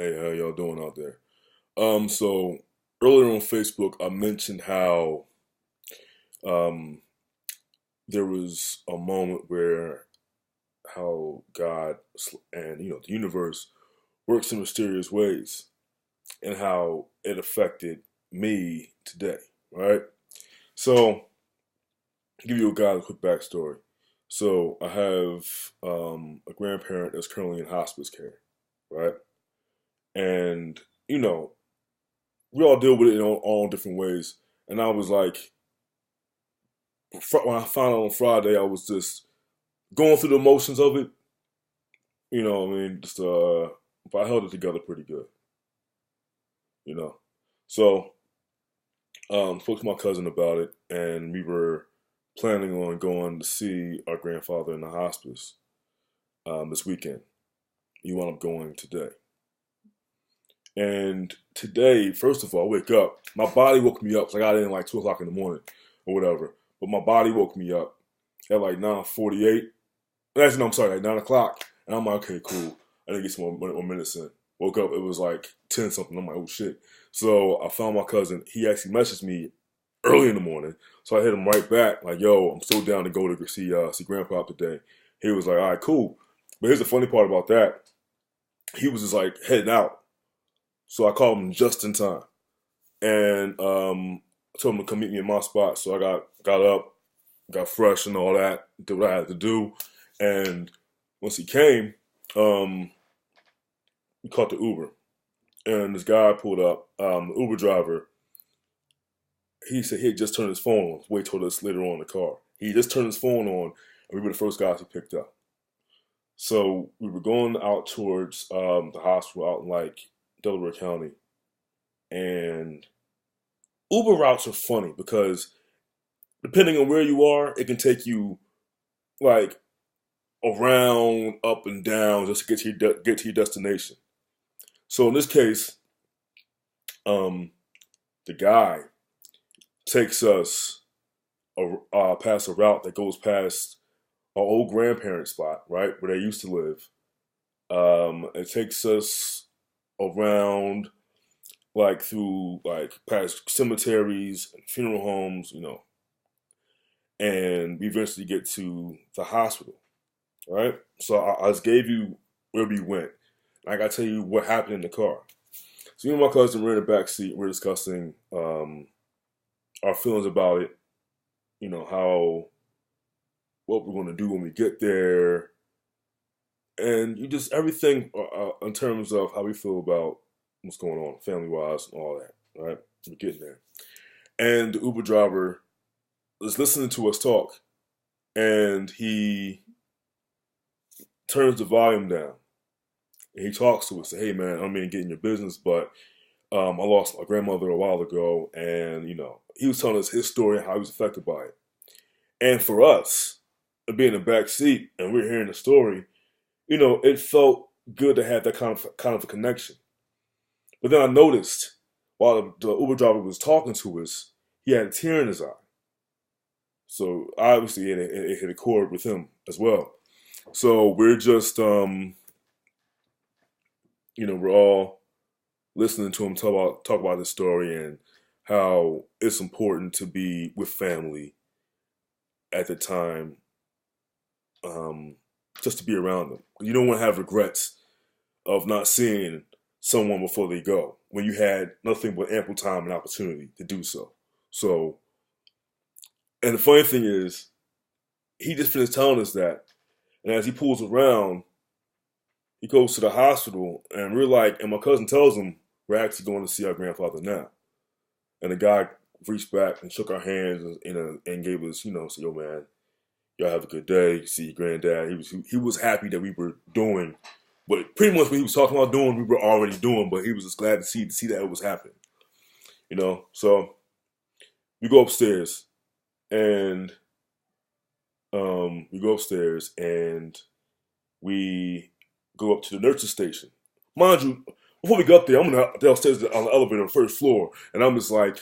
Hey, how y'all doing out there? So earlier on Facebook, I mentioned how um, there was a moment where how God and the universe works in mysterious ways, and how it affected me today. Right. So, give you a quick backstory. So, I have a grandparent that's currently in hospice care, right? And you know, we all deal with it in all different ways. And I was like, when I found out on Friday, I was just going through the motions of it. Just but I held it together pretty good, you know. So, spoke to my cousin about it, and we were planning on going to see our grandfather in the hospice this weekend. We wound up going today. And today, first of all, I wake up. My body woke me up. So I got in like 2 o'clock in the morning or whatever. But my body woke me up at like 9:48. Actually, no, I'm sorry, like 9 o'clock. And I'm like, okay, cool. I didn't get some more minutes in. Woke up, it was like 10 something. I'm like, oh shit. So I found my cousin. He actually messaged me early in the morning. So I hit him right back, like, yo, I'm so down to go to see Grandpa today. He was like, all right, cool. But here's the funny part about that. He was just like heading out. So I called him just in time. And I told him to come meet me in my spot. So I got up, got fresh and all that, did what I had to do. And once he came, we caught the Uber. And this guy pulled up. The Uber driver, he said he had just turned his phone on. Wait till this later on in the car. He just turned his phone on, and we were the first guys he picked up. So we were going out towards the hospital out in like Delaware County. And Uber routes are funny because depending on where you are, it can take you like around, up and down just to get to your destination. So in this case, um, the guy takes us past a route that goes past our old grandparents' spot, right where they used to live. It takes us around like through like past cemeteries and funeral homes, and we eventually get to the hospital, right? So I just gave you where we went. I gotta tell you what happened in the car. So me and my cousin were in the back seat. We're discussing our feelings about it. How what we're going to do when we get there, and you just everything in terms of how we feel about what's going on, family wise, and all that. Right? We're getting there, and the Uber driver is listening to us talk, and he turns the volume down. And he talks to us, say, "Hey man, I don't mean to get in your business, but I lost my grandmother a while ago, and he was telling us his story and how he was affected by it. And for us, being in the back seat and we're hearing the story, it felt good to have that kind of a connection. But then I noticed while the Uber driver was talking to us, he had a tear in his eye. So obviously it hit a chord with him as well. So we're just we're all listening to him talk about this story and how it's important to be with family at the time, um, just to be around them. You don't want to have regrets of not seeing someone before they go when you had nothing but ample time and opportunity to do so. So, and the funny thing is, he just finished telling us that, and as he pulls around, he goes to the hospital, and we're like, and my cousin tells him we're actually going to see our grandfather now. And the guy reached back and shook our hands and gave us, said, "Yo, man, y'all have a good day. See your granddad." He was happy that we were doing, but pretty much what he was talking about doing, we were already doing. But he was just glad to see that it was happening. So we go upstairs, and we go up to the nurse's station. Mind you, before we got there, I'm downstairs on the elevator on the first floor, and I'm just like,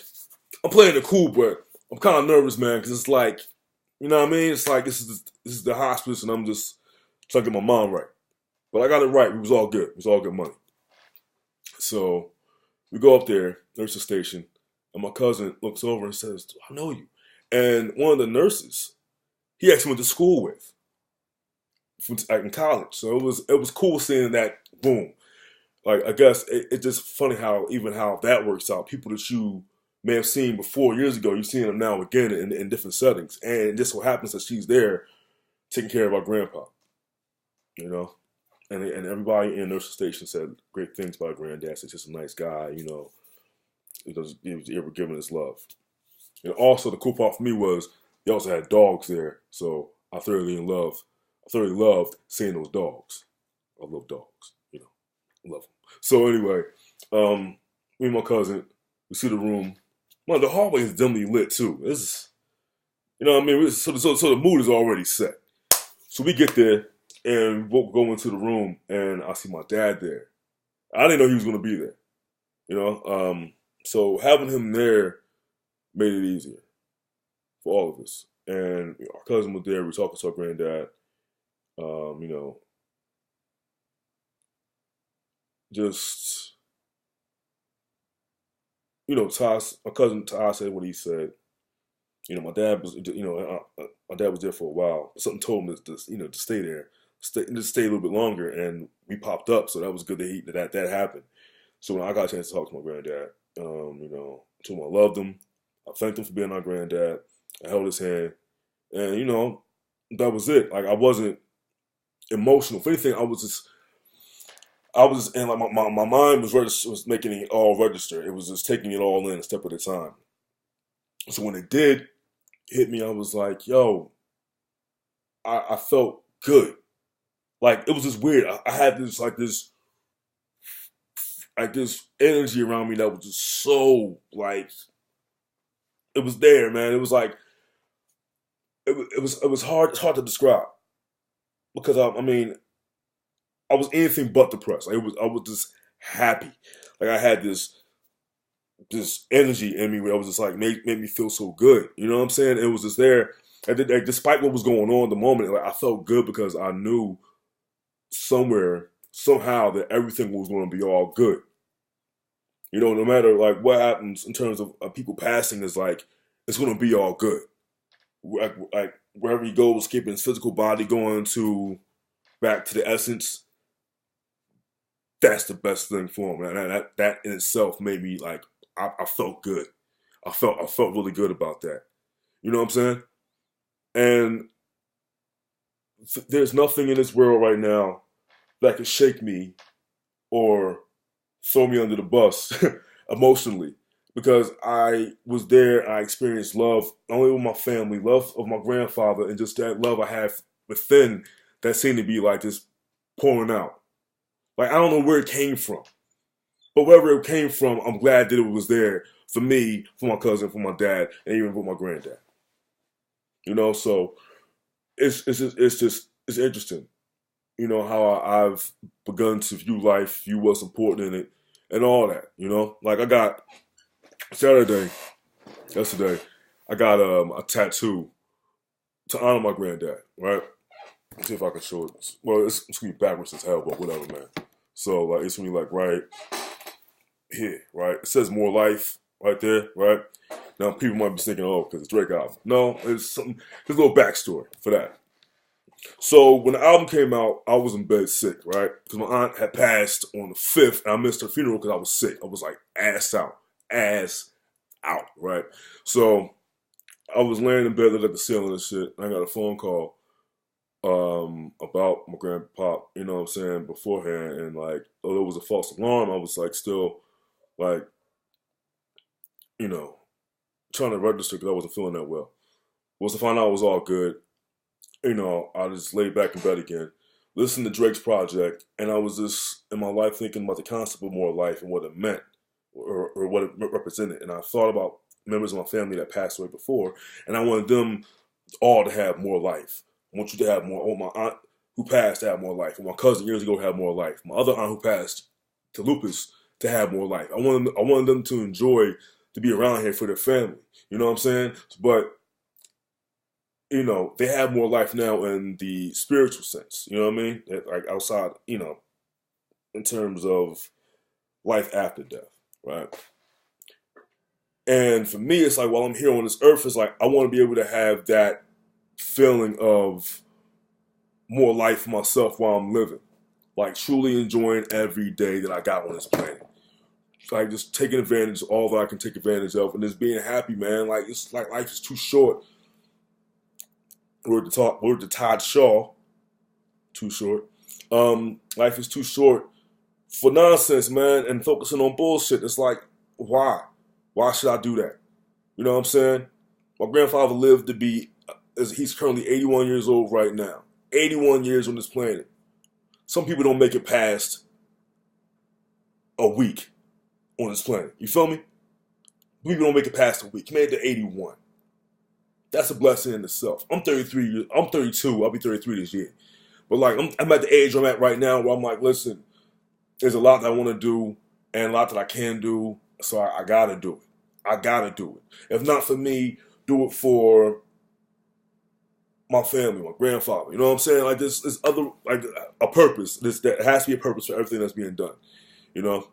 I'm playing it cool, but I'm kind of nervous, man, because it's like, you know what I mean? It's like this is the hospice, and I'm just trying to get my mind right. But I got it right. It was all good. It was all good money. So we go up there, nurse's station, and my cousin looks over and says, "I know you." And one of the nurses, he actually went to school with from like in college. So it was cool seeing that. Boom. Like I guess it's just funny how even how that works out. People that you may have seen before years ago, you're seeing them now again in different settings. And just what happens that she's there taking care of our grandpa. You know, and everybody in nurse's station said great things about granddad. He's just a nice guy. He was ever giving his love. And also the cool part for me was they also had dogs there, so I thoroughly loved seeing those dogs. I love dogs, love them. So anyway, me and my cousin, we see the room. Well, the hallway is dimly lit too. This is, what I mean. So the mood is already set. So we get there and we'll go into the room, and I see my dad there. I didn't know he was going to be there. So having him there made it easier for all of us. And our cousin was there. We were talking to our granddad. Um, you know, just my cousin Ty said what he said. My dad was, my dad was there for a while. Something told him to stay there, stay a little bit longer, and we popped up. So that was good that happened. So when I got a chance to talk to my granddad, told him I loved him. I thanked him for being our granddad. I held his hand, and that was it. Like I wasn't emotional. If anything, and like my mind was making it all register. It was just taking it all in a step at a time. So when it did hit me, I was like, yo, I felt good. Like it was just weird. I had this energy around me that was just so like it was there, man. It was like it was hard. It's hard to describe because I mean I was anything but depressed. Like I was just happy. Like I had this energy in me where I was just like made me feel so good. You know what I'm saying? It was just there. And like, despite what was going on at the moment, like I felt good because I knew somewhere, somehow that everything was going to be all good. No matter like what happens in terms of people passing, is like it's going to be all good. Like wherever he goes, keeping his physical body going to back to the essence. That's the best thing for him. And that in itself made me like I felt good. I felt really good about that. You know what I'm saying? And there's nothing in this world right now that can shake me or throw me under the bus emotionally because I was there. I experienced love not only with my family, love of my grandfather, and just that love I have within that seemed to be like just pouring out. Like I don't know where it came from, but wherever it came from, I'm glad that it was there for me, for my cousin, for my dad, and even for my granddad. So it's interesting. How I've begun to view life, view what's important in it, and all that. Like I got yesterday, I got a tattoo to honor my granddad. Right? Let's see if I can show it. Well, it's gonna be backwards as hell, but whatever, man. So like it's gonna be like right here, right? It says "More Life" right there, right? Now people might be thinking, "Oh, because it's Drake album." No, it's something. There's a little backstory for that. So when the album came out, I was in bed sick, right? Because my aunt had passed on the 5th, and I missed her funeral because I was sick. I was like ass out, right? So I was laying in bed, looking at the ceiling and shit. And I got a phone call about my grandpa, you know what I'm saying, beforehand. And like, although it was a false alarm, I was like still like, you know, trying to register because I wasn't feeling that well. Was to find out it was all good. I just laid back in bed again, listened to Drake's project, and I was just in my life thinking about the concept of more life and what it meant or what it represented. And I thought about members of my family that passed away before, and I wanted them all to have more life. I want you to have more. I want my aunt who passed to have more life. And my cousin years ago had more life. My other aunt who passed to lupus to have more life. I wanted them to enjoy to be around here for their family. You know what I'm saying? But they have more life now in the spiritual sense. You know what I mean? Like outside, in terms of life after death, right? And for me, it's like while I'm here on this earth, it's like I want to be able to have that feeling of more life for myself while I'm living. Like truly enjoying every day that I got on this planet. Like just taking advantage of all that I can take advantage of and just being happy, man. Like it's like life is too short. Word to Todd Shaw. Too short. Life is too short for nonsense, man, and focusing on bullshit. It's like, why? Why should I do that? You know what I'm saying? My grandfather lived to be, he's currently 81 years old right now. 81 years on this planet. Some people don't make it past a week on this planet. You feel me? People don't make it past a week. He made it to 81. That's a blessing in itself. I'm 33. I'm 32. I'll be 33 this year. But like, I'm at the age I'm at right now where I'm like, listen, there's a lot that I want to do and a lot that I can do. So I gotta do it. I gotta do it. If not for me, do it for my family, my grandfather. You know what I'm saying? Like this other, like a purpose. There has to be a purpose for everything that's being done. You know?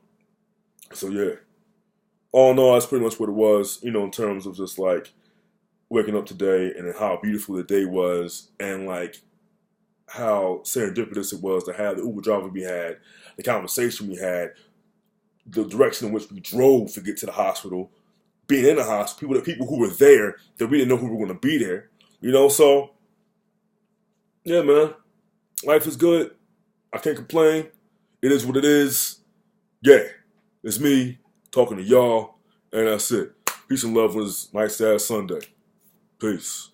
So yeah. All in all, that's pretty much what it was, you know, in terms of just like waking up today and how beautiful the day was and like how serendipitous it was to have the Uber driver we had, the conversation we had, the direction in which we drove to get to the hospital, being in the hospital, people who were there that we didn't know who were going to be there, you know. So yeah, man, life is good. I can't complain. It is what it is. Yeah, it's me talking to y'all, and that's it. Peace and love was Nice Ass Sunday. Peace.